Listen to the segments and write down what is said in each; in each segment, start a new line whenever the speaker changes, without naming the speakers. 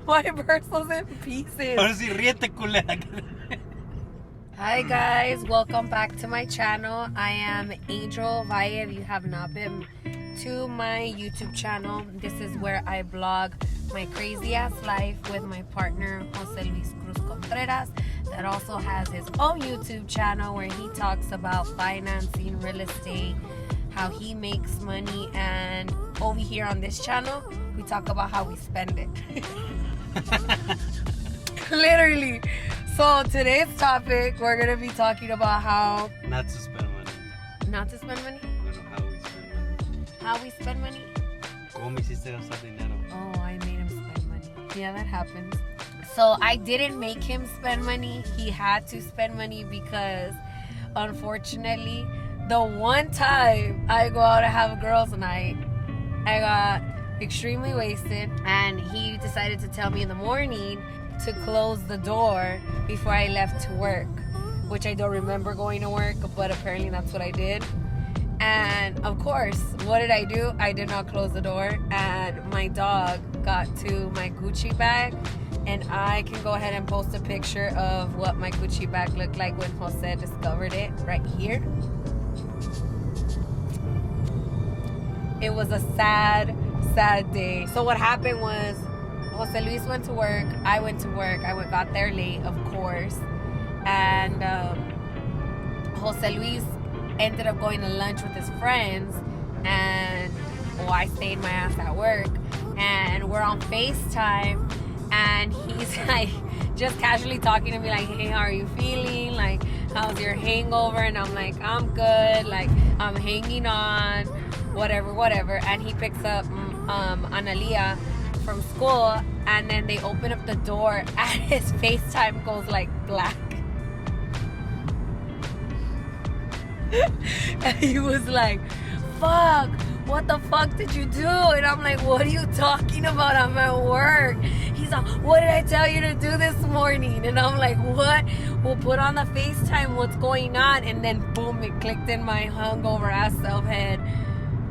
My purse was in pieces.
Ahora sí, ríete, culera.
Hi guys, welcome back to my channel. I am Angel Valle. If you have not been to my YouTube channel, this is where I vlog my crazy ass life with my partner Jose Luis Cruz Contreras, that also has his own YouTube channel where he talks about financing, real estate, how he makes money, and over here on this channel we talk about how we spend it. Literally. So today's topic, we're gonna be talking about how
Not to spend money.
not to spend money.
Bueno, how we spend money.
How we spend money.
¿Cómo me hiciste gastar dinero?
Oh, I made him spend money. Yeah, that happens. So I didn't make him spend money. He had to spend money because, unfortunately, the one time I go out to have a girls' night, I got extremely wasted, and he decided to tell me in the morning to close the door before I left to work, which I don't remember going to work, but apparently that's what I did. And of course, what did I do? I did not close the door, and my dog got to my Gucci bag, and I can go ahead and post a picture of what my Gucci bag looked like when Jose discovered it right here. It was a sad day. So what happened was, Jose Luis went to work, I went to work, got there late, of course, and Jose Luis ended up going to lunch with his friends, and I stayed my ass at work, and we're on FaceTime, and he's like just casually talking to me like, hey, how are you feeling, like how's your hangover? And I'm like, I'm good, like I'm hanging on, whatever. And he picks up Analia from school, and then they open up the door and his FaceTime goes like black. And he was like, fuck, what the fuck did you do? And I'm like, what are you talking about? I'm at work. He's like, what did I tell you to do this morning? And I'm like, what? We'll put on the FaceTime, what's going on? And then boom, it clicked in my hungover ass self-head.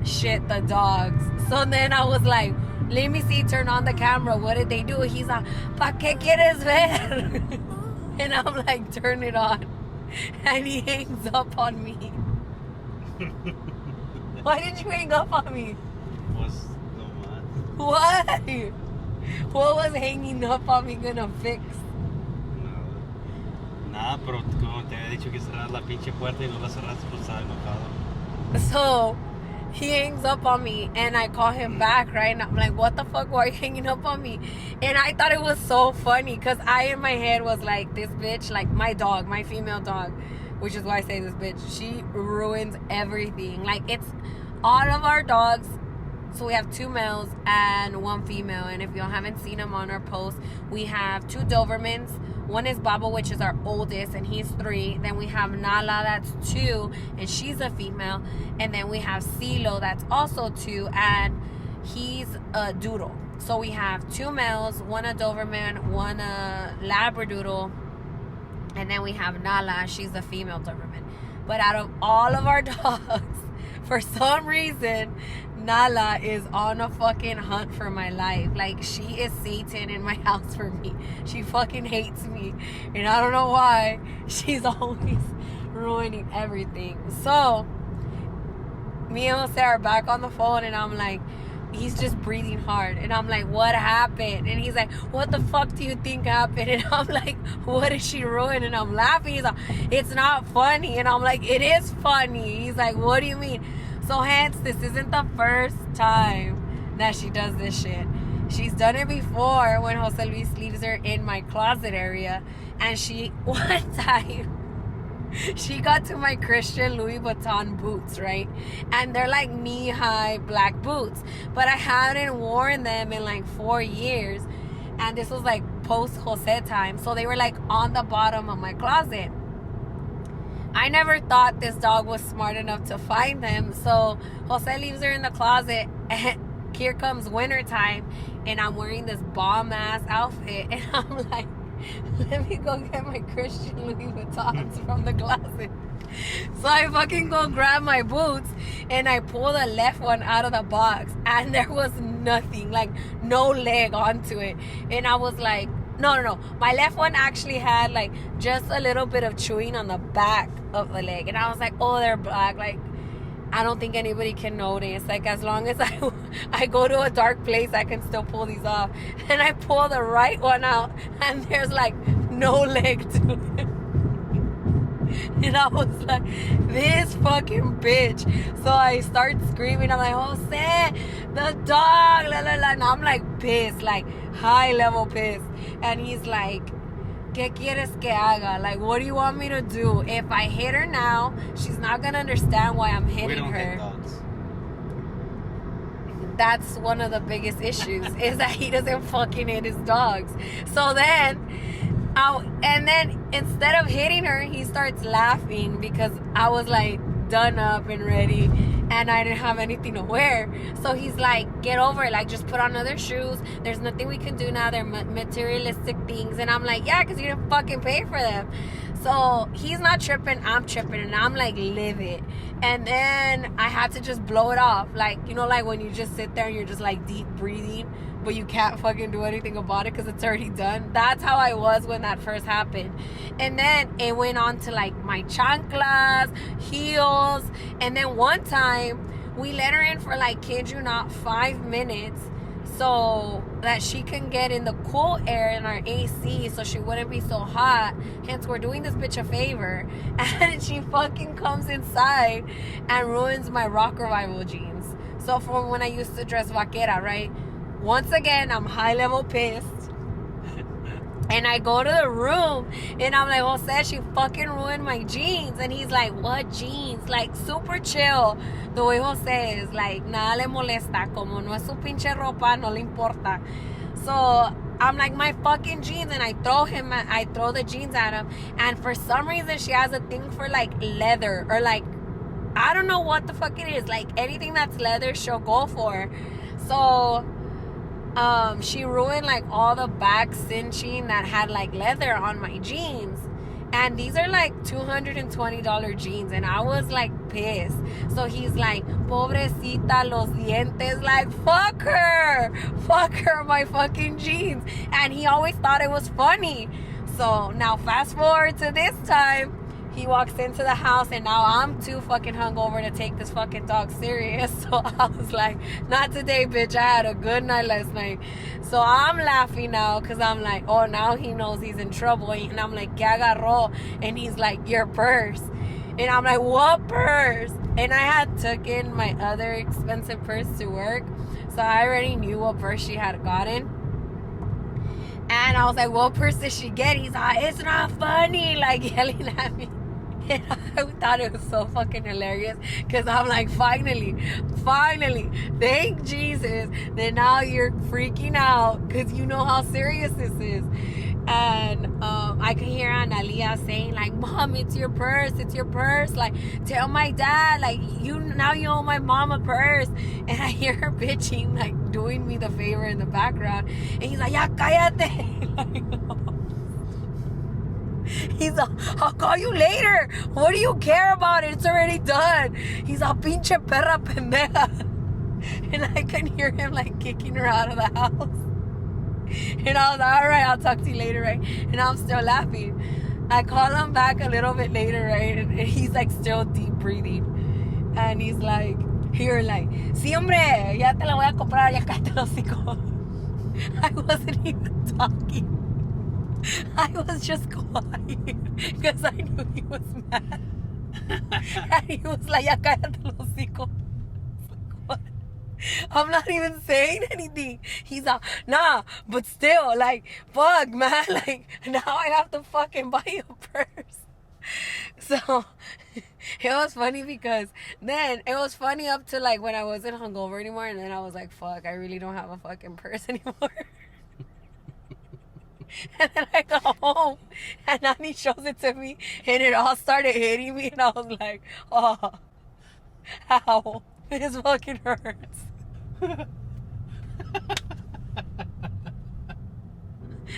Shit, the dogs. So then I was like, let me see, turn on the camera. What did they do? He's like, ¿pa qué quieres ver? And I'm like, turn it on. And he hangs up on me. Why did you hang up on me?
Was no más.
What? What was hanging up on me gonna fix?
Nada, pero como te había dicho que cerrar la pinche puerta y no la cerraste, pues estaba enojado.
So he hangs up on me, and I call him back, right? And I'm like, what the fuck, why are you hanging up on me? And I thought it was so funny, because I in my head was like, this bitch, like my dog, my female dog, which is why I say this bitch, she ruins everything. Like, it's all of our dogs. So we have 2 males and 1 female. And if y'all haven't seen them on our post, we have 2 Dobermans. One is Baba, which is our oldest, and he's 3. Then we have Nala, that's 2, and she's a female. And then we have Silo, that's also 2, and he's a doodle. So we have 2 males, 1 a Doberman, 1 a Labradoodle, and then we have Nala, she's a female Doberman. But out of all of our dogs, for some reason, Nala is on a fucking hunt for my life. Like, she is Satan in my house for me. She fucking hates me. And I don't know why. She's always ruining everything. So, me and Jose are back on the phone, and I'm like, he's just breathing hard. And I'm like, what happened? And he's like, what the fuck do you think happened? And I'm like, what did she ruin? And I'm laughing. He's like, it's not funny. And I'm like, it is funny. He's like, what do you mean? So hence, this isn't the first time that she does this shit. She's done it before when Jose Luis leaves her in my closet area. And one time, she got to my Christian Louis Vuitton boots, right? And they're like knee-high black boots. But I hadn't worn them in like 4 years. And this was like post-Jose time. So they were like on the bottom of my closet. I never thought this dog was smart enough to find them. So Jose leaves her in the closet, and here comes winter time, and I'm wearing this bomb ass outfit, and I'm like, let me go get my Christian Louis Vuittons from the closet. So I fucking go grab my boots and I pull the left one out of the box and there was nothing, like no leg onto it. And I was like, no. My left one actually had like just a little bit of chewing on the back of the leg. And I was like, oh, they're black. Like, I don't think anybody can notice. Like, as long as I go to a dark place, I can still pull these off. And I pull the right one out and there's like no leg to it. And I was like, this fucking bitch. So I start screaming. I'm like, Jose, the dog, la la la. And I'm like pissed, like high level pissed. And he's like, ¿Qué quieres que haga? Like, what do you want me to do? If I hit her now, she's not gonna understand why I'm hitting
We don't
her.
hit dogs.
That's one of the biggest issues is that he doesn't fucking hit his dogs. So then, and then instead of hitting her, he starts laughing because I was like done up and ready and I didn't have anything to wear. So he's like, get over it, like just put on other shoes. There's nothing we can do now. They're materialistic things. And I'm like, yeah, because you didn't fucking pay for them. So he's not tripping, I'm tripping, and I'm like livid. And then I had to just blow it off. Like, you know, like when you just sit there and you're just like deep breathing, but you can't fucking do anything about it because it's already done. That's how I was when that first happened. And then it went on to like my chanclas, heels. And then one time we let her in for like, kid you not, 5 minutes so that she can get in the cool air in our AC so she wouldn't be so hot. Hence, we're doing this bitch a favor. And she fucking comes inside and ruins my Rock Revival jeans. So from when I used to dress vaquera, right? Once again, I'm high level pissed. And I go to the room and I'm like, Jose, she fucking ruined my jeans. And he's like, what jeans? Like, super chill. The way Jose is, like, nada le molesta. Como no es su pinche ropa, no le importa. So I'm like, my fucking jeans. And I throw the jeans at him. And for some reason, she has a thing for like leather or like, I don't know what the fuck it is. Like, anything that's leather, she'll go for. So she ruined like all the back cinching that had like leather on my jeans. And these are like $220 jeans. And I was like pissed. So he's like, pobrecita los dientes. Like, fuck her, my fucking jeans. And he always thought it was funny. So now fast forward to this time. He walks into the house and now I'm too fucking hungover to take this fucking dog serious. So I was like, not today, bitch. I had a good night last night. So I'm laughing now because I'm like, oh, now he knows he's in trouble. And I'm like, ¿Qué agarró? And he's like, your purse. And I'm like, what purse? And I had taken my other expensive purse to work. So I already knew what purse she had gotten. And I was like, what purse did she get? He's like, it's not funny. Like, yelling at me. And I thought it was so fucking hilarious because I'm like, finally, thank Jesus that now you're freaking out because you know how serious this is. And I could hear Analia saying like, Mom, it's your purse. Like, tell my dad, like, you owe my mom a purse. And I hear her bitching, like doing me the favor in the background. And he's like, ya cállate. Like, he's like, I'll call you later. What do you care about it? It's already done. He's a pinche perra pendeja. And I can hear him like kicking her out of the house. And I was like, all right, I'll talk to you later, right? And I'm still laughing. I call him back a little bit later, right? And he's like still deep breathing. And he's like, here, like, sí, hombre, ya te la voy a comprar, ya cállate los hocico. I wasn't even talking. I was just quiet because I knew he was mad. And he was like, ya cállate los hocico. What? I'm not even saying anything. He's like, nah, but still, like, fuck, man. Like, now I have to fucking buy you a purse. So, it was funny because then, it was funny up to, like, when I wasn't hungover anymore. And then I was like, fuck, I really don't have a fucking purse anymore. And then I go home, and Nani shows it to me, and it all started hitting me, and I was like, oh, ow, this fucking hurts.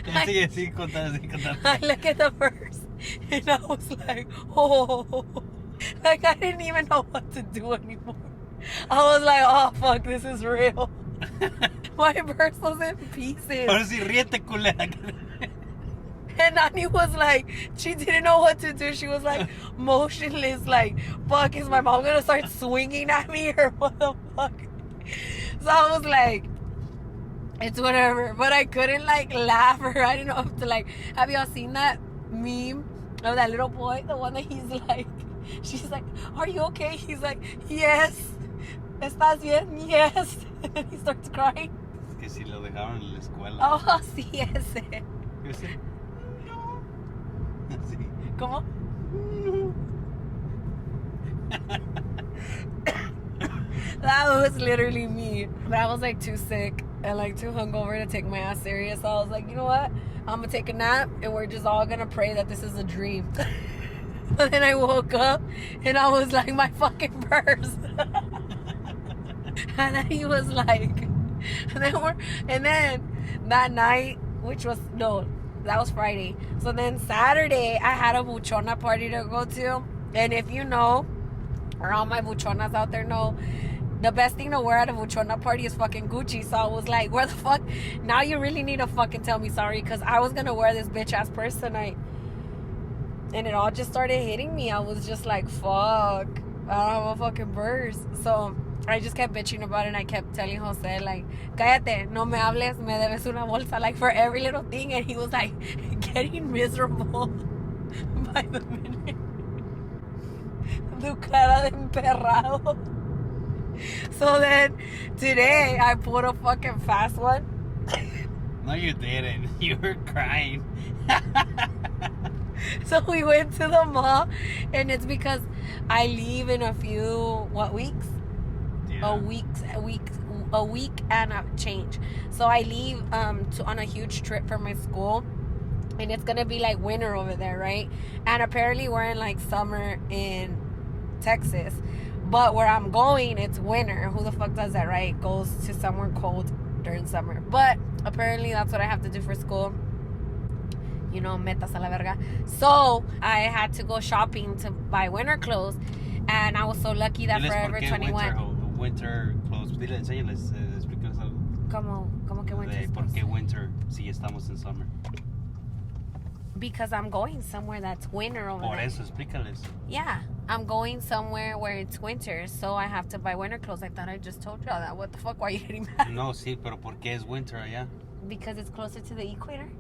Sí, contar.
I look at the purse and I was like, oh, like I didn't even know what to do anymore. I was like, oh fuck, this is real. My purse was in pieces.
Ahora sí, ríete, culera.
And Nani was like, she didn't know what to do. She was like motionless, like, fuck, is my mom gonna start swinging at me or what the fuck? So I was like, it's whatever. But I couldn't like laugh or I didn't know if to like, have y'all seen that meme of that little boy? The one that he's like, she's like, are you okay? He's like, yes. ¿Estás bien? Yes. And then he starts crying.
Es que si lo dejaron en la escuela.
Oh, sí, ese.
Yo sé. No. Sí.
¿Cómo?
No.
That was literally me. But I was like too sick and like too hungover to take my ass serious. So I was like, you know what? I'm gonna take a nap and we're just all gonna pray that this is a dream. But then I woke up and I was like, my fucking purse. And then he was like, and then that night, which was, no, that was Friday. So then Saturday, I had a buchona party to go to. And if you know, or all my buchonas out there know, the best thing to wear at a buchona party is fucking Gucci. So I was like, where the fuck? Now you really need to fucking tell me sorry, because I was going to wear this bitch ass purse tonight. And it all just started hitting me. I was just like, fuck, I don't have a fucking purse. So I just kept bitching about it, and I kept telling Jose, like, cállate, no me hables, me debes una bolsa, like, for every little thing. And he was, like, getting miserable by the minute. Tu cara de emperrado. So then, today, I put a fucking fast one.
No, you didn't. You were crying.
So we went to the mall, and it's because I leave in a few, weeks?
Yeah.
A week and a change. So I leave on a huge trip for my school, and it's gonna be like winter over there, right? And apparently we're in like summer in Texas, but where I'm going, it's winter. Who the fuck does that, right? Goes to somewhere cold during summer. But apparently that's what I have to do for school. You know, metas a la verga. So I had to go shopping to buy winter clothes, and I was so lucky that Forever 21.
Winter clothes. Dile, enséñales, explícales algo.
¿Cómo que winter
¿Por
clothes?
qué winter si estamos en summer?
Because I'm going somewhere that's winter over
Por
there.
eso, explícales.
Yeah, I'm going somewhere where it's winter, so I have to buy winter clothes. I thought I just told you all that. What the fuck? Why are you getting mad?
No, sí, pero ¿por qué es winter allá?
Because it's closer to the equator.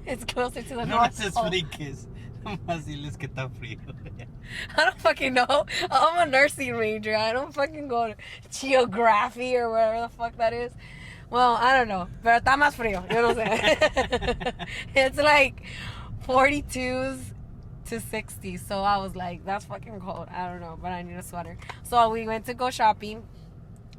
It's closer to the
No
North
les
Pole.
expliques. Nomás diles que está frío.
I don't fucking know. I'm a nursing major. I don't fucking go to geography or whatever the fuck that is. Well, I don't know. Pero está más frío. Yo no sé. It's like 42s to 60. So I was like, that's fucking cold. I don't know, but I need a sweater. So we went to go shopping.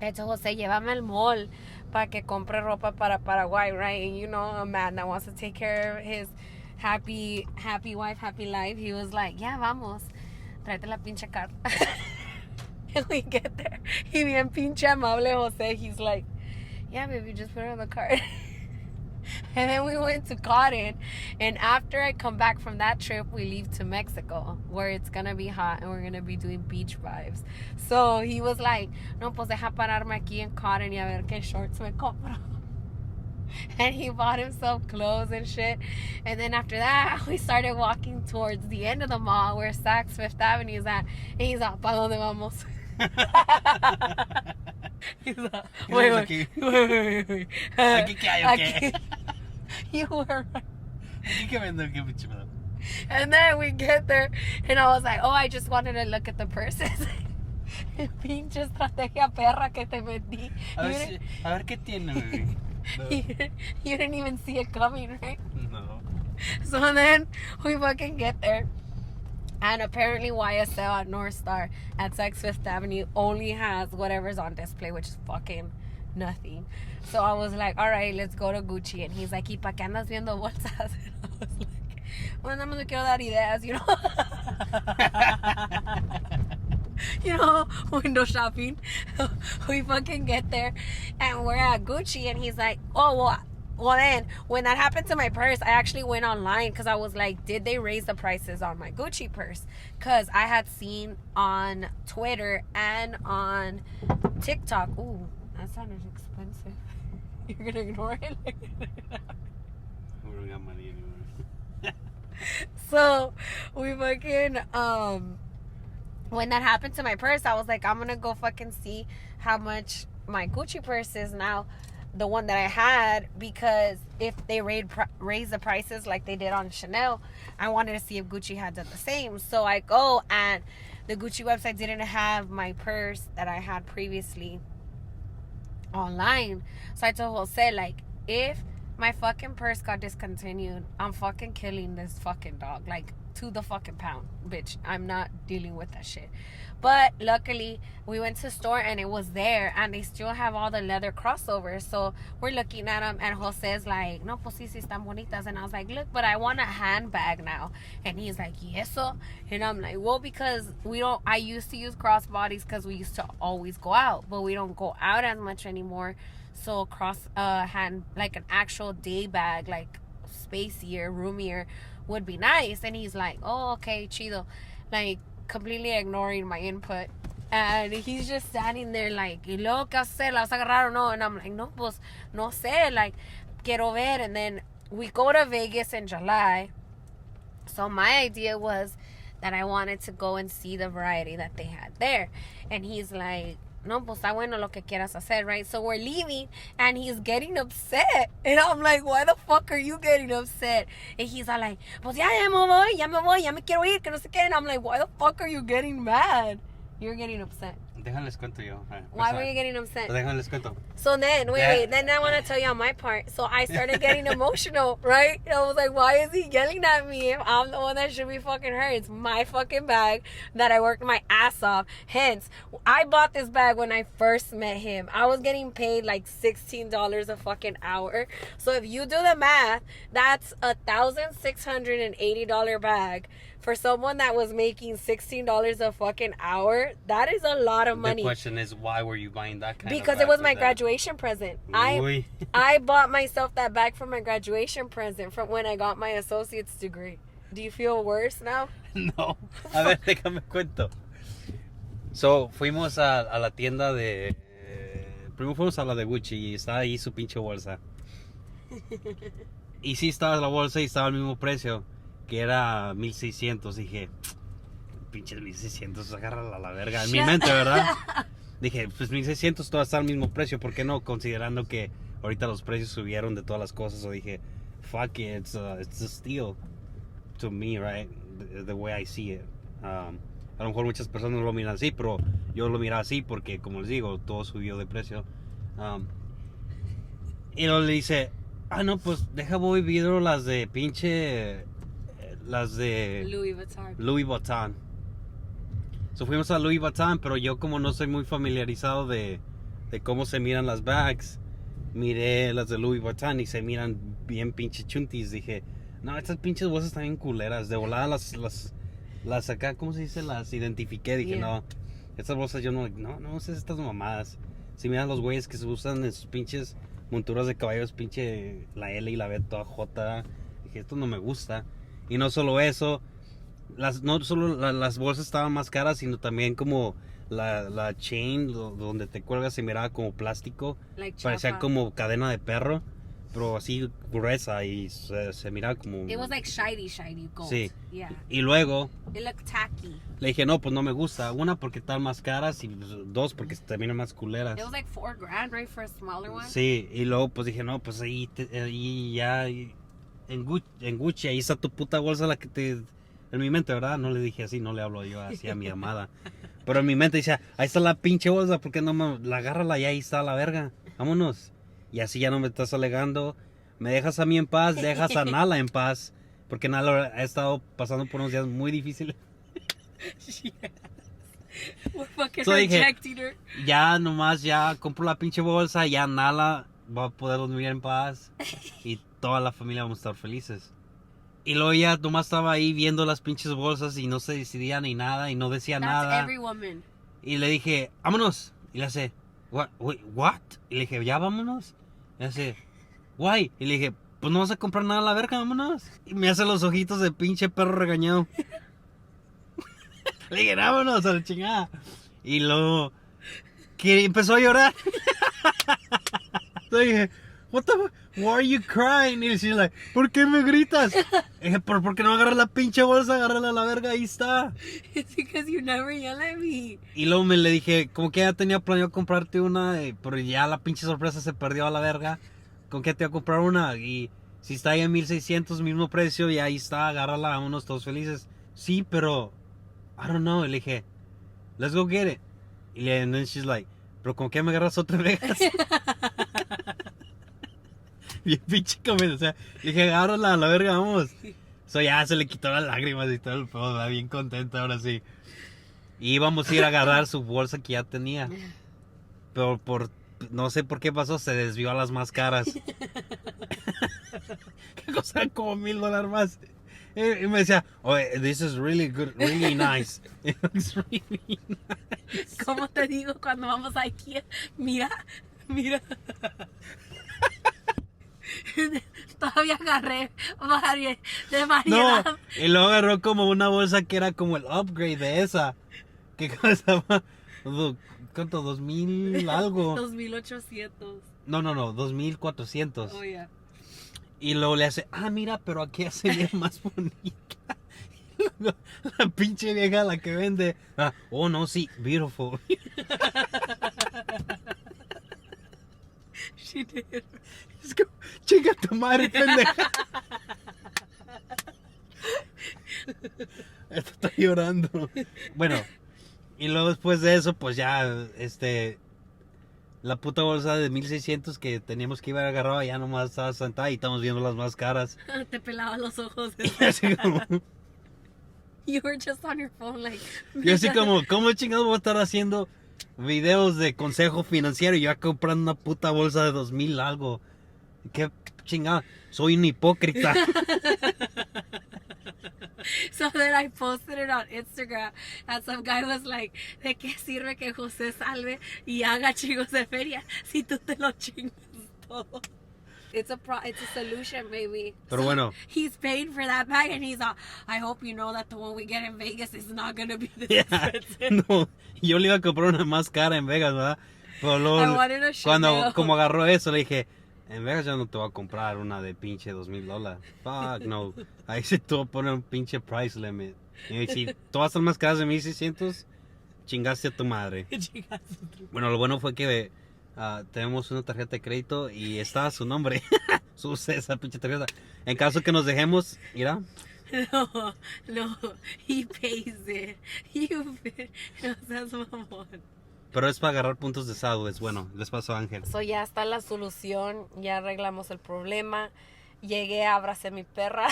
Entonces, José, llévame al mall para que compre ropa para Paraguay, right? And you know, a man that wants to take care of his happy wife, happy life. He was like, yeah, vamos. Tráete la pinche carta. And we get there. Y bien pinche amable Jose. He's like, yeah, baby, just put it on the cart. And then we went to Cotton. And after I come back from that trip, we leave to Mexico, where it's going to be hot and we're going to be doing beach vibes. So he was like, no, pues deja pararme aquí en Cotton y a ver qué shorts me compro. And he bought himself clothes and shit. And then after that, we started walking towards the end of the mall where Saks Fifth Avenue is at. And he's like, ¿pa dónde vamos? He's like, wait.
Aquí qué hay, o qué?
You were right.
Aquí que vendo, qué pinche pedo.
And then we get there, and I was like, oh, I just wanted to look at the purses. Pinche estrategia perra que te metí.
A ver qué tiene, bebé. No.
You didn't even see it coming, right?
No.
So then we fucking get there. And apparently YSL at North Star at Saks Fifth Avenue only has whatever's on display, which is fucking nothing. So I was like, all right, let's go to Gucci. And he's like, ¿y pa' qué andas viendo bolsas? And I was like, well, nada más me quiero dar ideas, you know? you know, window shopping. We fucking get there and we're at Gucci and he's like, oh, well then, when that happened to my purse, I actually went online because I was like, did they raise the prices on my Gucci purse? Because I had seen on Twitter and on TikTok, ooh, that sounded expensive. You're gonna ignore it?
We don't got money anymore.
So we fucking when that happened to my purse, I was like, I'm gonna go fucking see how much my Gucci purse is now, the one that I had, because if they raise the prices like they did on Chanel, I wanted to see if Gucci had done the same. So I go, and the Gucci website didn't have my purse that I had previously online. So I told Jose, like, if my fucking purse got discontinued, I'm fucking killing this fucking dog, like, to the fucking pound, bitch. I'm not dealing with that shit. But luckily we went to the store and it was there, and they still have all the leather crossovers. So we're looking at them, and Jose's like, no, pues sí, están bonitas. And I was like, look, but I want a handbag now. And he's like, yes, so. And I'm like, well, because I used to use crossbodies because we used to always go out, but we don't go out as much anymore. So hand, like an actual day bag, like spacier, roomier, would be nice. And he's like, oh, okay, chido, like completely ignoring my input. And he's just standing there like, y luego qué hacer, la vas a agarrar o no? And I'm like, no, pues no sé, like quiero ver. And then we go to Vegas in July, so my idea was that I wanted to go and see the variety that they had there. And he's like, no, pues está bueno lo que quieras hacer, right? So we're leaving, and he's getting upset. And I'm like, why the fuck are you getting upset? And he's all like, pues ya me quiero ir, que no sé qué. And I'm like, why the fuck are you getting mad? You're getting upset.
Déjales cuento yo.
Why were you getting upset?
Déjales cuento.
So then, wait, then I want to tell you on my part. So I started getting emotional, right? And I was like, why is he yelling at me if I'm the one that should be fucking hurt? It's my fucking bag that I worked my ass off. Hence, I bought this bag when I first met him. I was getting paid like $16 a fucking hour. So if you do the math, that's $1,680 bag. For someone that was making $16 a fucking hour, that is a lot of money.
The question is, why were you buying that kind of bag?
Because it was my graduation present. I bought myself that bag for my graduation present from when I got my associate's degree. Do you feel worse now?
No. A ver, déjame cuento. So, fuimos a la tienda de... primero fuimos a la de Gucci y estaba ahí su pinche bolsa. Y sí estaba la bolsa y estaba al mismo precio, que era 1,600. Dije, pinches 1,600, agárrala a la verga. En mi mente, ¿verdad? Dije, pues 1,600 todo está al mismo precio. ¿Por qué no? Considerando que ahorita los precios subieron de todas las cosas. O dije, fuck it, it's a steal to me, right? The way I see it. A lo mejor muchas personas lo miran así, pero yo lo miraba así porque, como les digo, todo subió de precio. Y luego le dice, no, pues deja voy vidrio las de pinche... las de Louis Vuitton. So fuimos a Louis Vuitton, pero yo como no soy muy familiarizado de cómo se miran las bags, miré las de Louis Vuitton y se miran bien pinche chuntis. Dije, no, estas pinches bolsas están bien culeras. De volada las acá, ¿cómo se dice? Las identifiqué. Dije, no, estas bolsas yo no sé estas mamadas. Si miran los güeyes que se usan en sus pinches monturas de caballos, pinche la L y la B toda J. Dije, esto no me gusta. Y no solo eso, no solo las bolsas estaban más caras, sino también como la chain donde te cuelgas se miraba como plástico. Parecía como cadena de perro, pero así gruesa y se miraba como...
It was like shiny gold.
Sí.
Yeah.
Y luego...
It looked tacky.
Le dije, no, pues no me gusta. Una, porque están más caras, y dos, porque también son más culeras.
It was like $4,000, right, for a smaller one?
Sí, y luego pues dije, no, pues ahí ya... En Gucci, ahí está tu puta bolsa, la que te... En mi mente, ¿verdad? No le dije así, no le hablo yo así a mi amada. Pero en mi mente decía, ahí está la pinche bolsa, ¿por qué no la agárrala y ahí está la verga? Vámonos. Y así ya no me estás alegando. Me dejas a mí en paz, dejas a Nala en paz. Porque Nala ha estado pasando por unos días muy difíciles.
So dije,
ya nomás, ya compro la pinche bolsa, ya Nala va a poder dormir en paz. Y toda la familia vamos a estar felices. Y luego ella nomás estaba ahí viendo las pinches bolsas y no se decidía ni nada y no decía
That's
nada.
every woman.
Y le dije, vámonos. Y le hace, what? Wait, what? Y le dije, ya vámonos. Y le hace, why? Y le dije, pues no vas a comprar nada a la verga, vámonos. Y me hace los ojitos de pinche perro regañado. Le dije, vámonos a la chingada. Y luego que empezó a llorar. Le dije, what the fuck? Why are you crying? Y she's like, ¿por qué me gritas? Y dije, ¿por qué no agarras la pinche bolsa? Agárrala a la verga, ahí está.
It's because you never yell at me.
Y luego le dije, como que ya tenía planeado comprarte una, pero ya la pinche sorpresa se perdió a la verga. ¿Con qué te voy a comprar una? Y si está ahí en 1600, mismo precio, y ahí está, agárrala, vámonos todos felices. Sí, pero, I don't know. Y le dije, let's go get it. And then she's like, ¿pero con qué me agarras otra vez? Bien pinche comedia, o sea, le dije, agárrala a la verga, vamos. So ya se le quitó las lágrimas y todo el pedo, bien contenta ahora sí. Y íbamos a ir a agarrar su bolsa que ya tenía. Pero no sé por qué pasó, se desvió a las más caras. Que costaban como $1,000 más. Y me decía, oh, this is really good, really nice. It looks really nice.
¿Cómo te digo cuando vamos a IKEA? Mira. Todavía agarré de variedad.
No, y luego agarró como una bolsa que era como el upgrade de esa. Que costaba, ¿cuánto? 2,000 algo.
2,800.
No, 2,400.
Oh, yeah.
Y luego le hace, mira, pero aquí se ve más bonita. Y luego la pinche vieja la que vende, oh no, sí, beautiful.
She did.
Es como, chica tu madre, pendeja. Esto está llorando. Bueno, y luego después de eso, pues ya, la puta bolsa de 1600 que teníamos que ir a agarrar, ya nomás estaba sentada y estamos viendo las más caras.
Te pelaba los ojos.
Así como,
You were just on your phone, like.
yo así como, ¿cómo chingados voy a estar haciendo videos de consejo financiero y yo comprando una puta bolsa de 2,000 algo? ¿Qué chingada? Soy un hipócrita.
So then I posted it on Instagram and some guy was like, ¿de qué sirve que José salve y haga chingos de feria si tú te lo chingas todo? It's a solution, baby.
Pero bueno.
He's paying for that bag and he's all, I hope you know that the one we get in Vegas is not going to be this expensive.
No, yo le iba a comprar una más cara en Vegas, ¿verdad? Pero luego, cuando como agarró eso, le dije, en Vegas ya no te voy a comprar una de pinche $2,000. Fuck, no. Ahí se te va a poner un pinche price limit. Y si todas las más caras de 1600, chingaste a tu madre. Bueno, lo bueno fue que tenemos una tarjeta de crédito y está su nombre. Use esa pinche tarjeta. En caso que nos dejemos, irá.
No, he pays it. No seas mamón.
Pero es para agarrar puntos de Southwest. Bueno, les pasó a Ángel.
So ya está la solución, ya arreglamos el problema. Llegué, abracé a mi perra.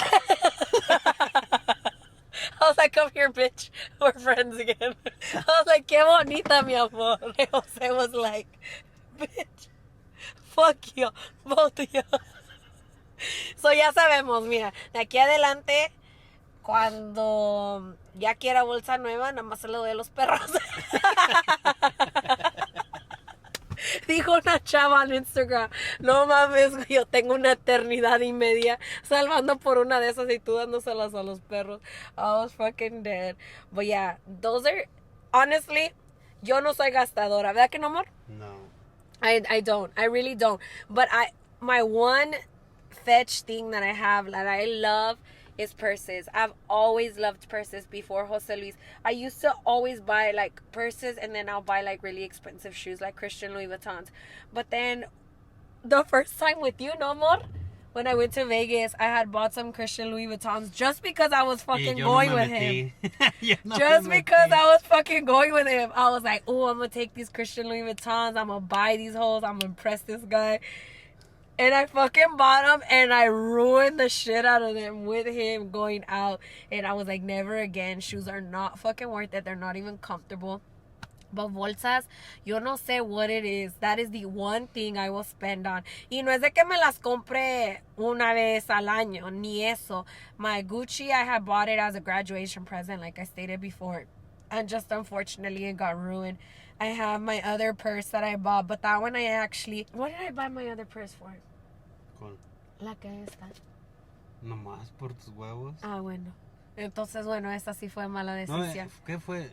I was like, come here, bitch. We're friends again. I was like, qué bonita, mi amor. And Jose was like, bitch, fuck you, both of you. So ya sabemos, mira, de aquí adelante, cuando ya quiera bolsa nueva, nada más se lo doy a los perros. Dijo una chava en Instagram, no mames, yo tengo una eternidad y media salvando por una de esas y tú dándoselas a los perros. I was fucking dead. But yeah, those are, honestly, yo no soy gastadora, ¿verdad que no, amor?
No.
I don't. I really don't. But my one fetch thing that I have that I love is purses. I've always loved purses before Jose Luis. I used to always buy like purses and then I'll buy like really expensive shoes like Christian Louis Vuittons. But then the first time with you, no more, when I went to Vegas, I had bought some Christian Louis Vuittons just because I was fucking going with him. Just because I was fucking going with him. I was like, oh, I'm going to take these Christian Louis Vuittons. I'm going to buy these hoes. I'm going to impress this guy. And I fucking bought them and I ruined the shit out of them with him going out. And I was like, never again. Shoes are not fucking worth it. They're not even comfortable. But bolsas, yo no sé what it is. That is the one thing I will spend on. Y no es de que me las compre una vez al año, ni eso. My Gucci, I had bought it as a graduation present, like I stated before. And just unfortunately, it got ruined. I have my other purse that I bought, but that one I actually... What did I buy my other purse for?
¿Cuál?
La que está.
Nomás por tus huevos.
Ah, bueno. Entonces, bueno, esa sí fue mala decisión.
No, ¿qué fue?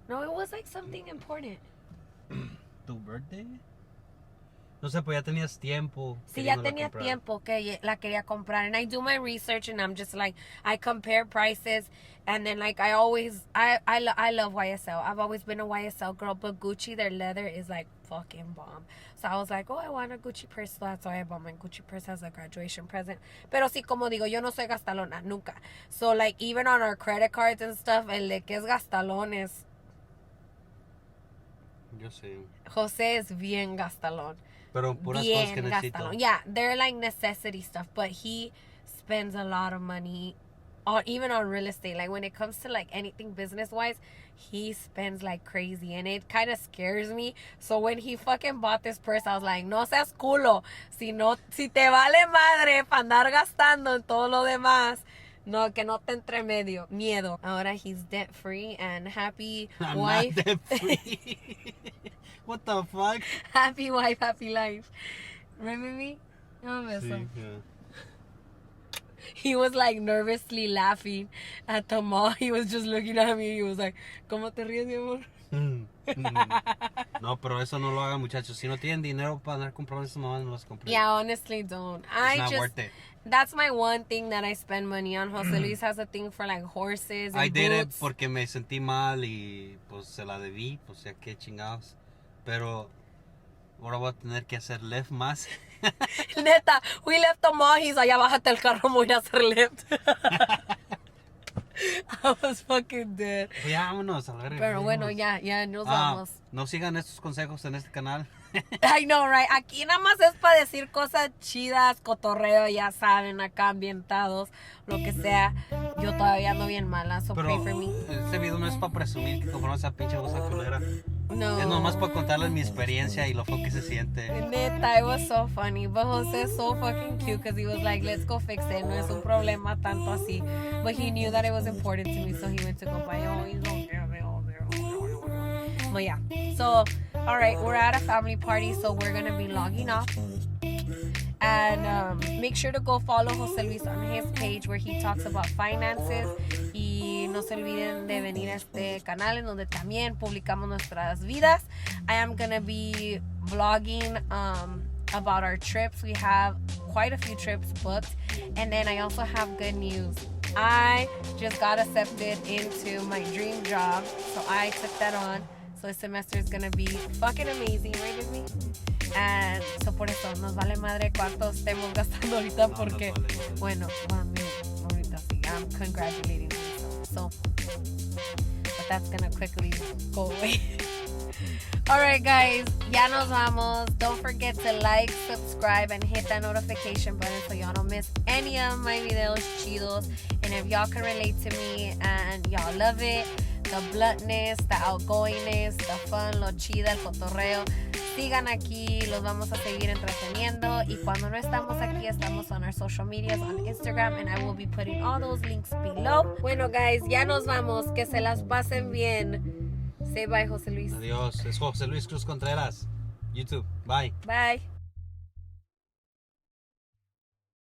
No, it was like something important.
¿Tu birthday? No sé, pues ya tenías tiempo.
Sí, ya tenía tiempo que la quería comprar. And I do my research and I'm just like, I compare prices. And then like I love YSL. I've always been a YSL girl. But Gucci, their leather is like fucking bomb. So I was like, oh, I want a Gucci purse. So that's why I bought my Gucci purse as a graduation present. Pero sí, como digo, yo no soy gastalona, nunca. So like even on our credit cards and stuff, el de que es gastalón es...
Yo sé.
José es bien gastalón.
Pero puras cosas que necesito.
Yeah, they're like necessity stuff, but he spends a lot of money on even on real estate. Like when it comes to like anything business wise, he spends like crazy, and it kind of scares me. So when he fucking bought this purse, I was like, no seas culo, si te vale madre para andar gastando en todo lo demás. No, que no te entre miedo. Ahora he's debt free and happy
I'm
wife.
not debt free. What the fuck?
Happy wife, happy life. Remember me? No me
Sí, yeah.
He was like nervously laughing at the mall. He was just looking at me. He was like, ¿cómo te ríes, mi amor?
No, pero eso no lo hagan, muchachos. Si no tienen dinero para andar comprando esas mamadas, no las compren.
Yeah, honestly, don't.
It's not worth it.
That's my one thing that I spend money on. Jose Luis has a thing for like horses and
I did it
boots.
porque me sentí mal y pues se la debí, pues ya que chingados. Pero ahora voy a tener que hacer lift más.
Neta, we left the mall. He's like, ya bájate el carro, voy a hacer lift. I was fucking dead.
Pues ya vámonos a ver.
Pero bueno, ya nos vamos.
No sigan estos consejos en este canal.
I know, right? Aquí nada más es para decir cosas chidas, cotorreo, ya saben, acá ambientados, lo que sea. Yo todavía ando bien mala, so
Pero
pray for me.
este video no es para presumir que compramos esa pinche bolsa culera.
No.
Es nomás para contarles mi experiencia y lo feo que se siente.
Neta, it was so funny. But Jose is so fucking cute because he was like, let's go fix it. No es un problema tanto así. But he knew that it was important to me, so he went to go buy it. But yeah. So, alright, we're at a family party, so we're going to be logging off. And make sure to go follow Jose Luis on his page where he talks about finances. Y no se olviden de venir a este canal en donde también publicamos nuestras vidas. I am going to be vlogging about our trips. We have quite a few trips booked. And then I also have good news. I just got accepted into my dream job. So I took that on. So this semester is going to be fucking amazing, right with me? And so por eso nos vale madre cuánto estemos gastando ahorita porque, bueno, ahorita sí, I'm congratulating myself. So, but that's gonna quickly go away. Alright guys, ya nos vamos. Don't forget to like, subscribe, and hit that notification button so y'all don't miss any of my videos chidos. And if y'all can relate to me and y'all love it, the bluntness, the outgoingness, the fun, lo chida, el cotorreo, sigan aquí, los vamos a seguir entreteniendo. Y cuando no estamos aquí, estamos on our social medias, on Instagram, and I will be putting all those links below. Bueno guys, ya nos vamos, que se las pasen bien. Say bye, Jose Luis.
Adiós, es José Luis Cruz Contreras, YouTube, bye.
Bye.